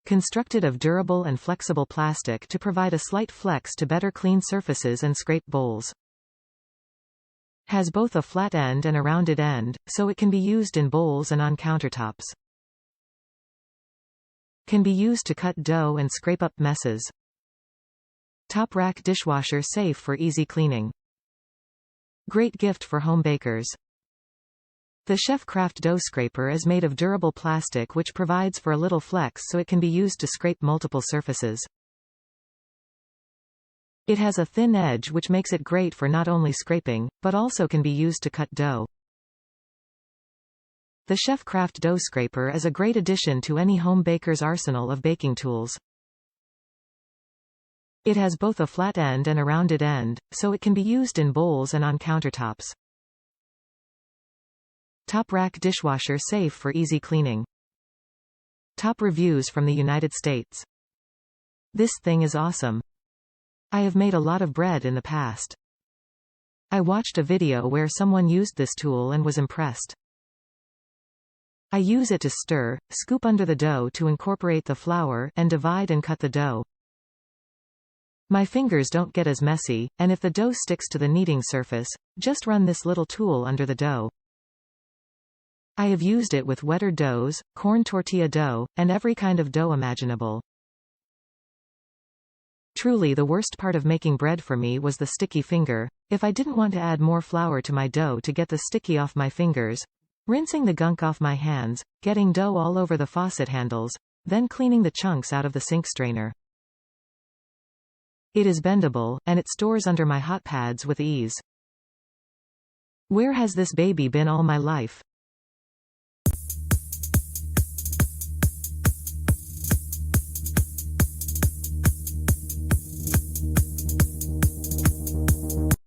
Constructed of durable and flexible plastic to provide a slight flex to better clean surfaces and scrape bowls. Has both a flat end and a rounded end, so it can be used in bowls and on countertops. Can be used to cut dough and scrape up messes. Top rack dishwasher safe for easy cleaning. Great gift for home bakers. The Chef Craft dough scraper is made of durable plastic which provides for a little flex so it can be used to scrape multiple surfaces. It has a thin edge which makes it great for not only scraping, but also can be used to cut dough. The Chef Craft dough scraper is a great addition to any home baker's arsenal of baking tools. It has both a flat end and a rounded end, so it can be used in bowls and on countertops. Top rack dishwasher safe for easy cleaning. Top reviews from the United States. This thing is awesome. I have made a lot of bread in the past. I watched a video where someone used this tool and was impressed. I use it to stir, scoop under the dough to incorporate the flour, and divide and cut the dough. My fingers don't get as messy, and if the dough sticks to the kneading surface, just run this little tool under the dough. I have used it with wetter doughs, corn tortilla dough, and every kind of dough imaginable. Truly the worst part of making bread for me was the sticky finger. If I didn't want to add more flour to my dough to get the sticky off my fingers, rinsing the gunk off my hands, getting dough all over the faucet handles, then cleaning the chunks out of the sink strainer. It is bendable, and it stores under my hot pads with ease. Where has this baby been all my life?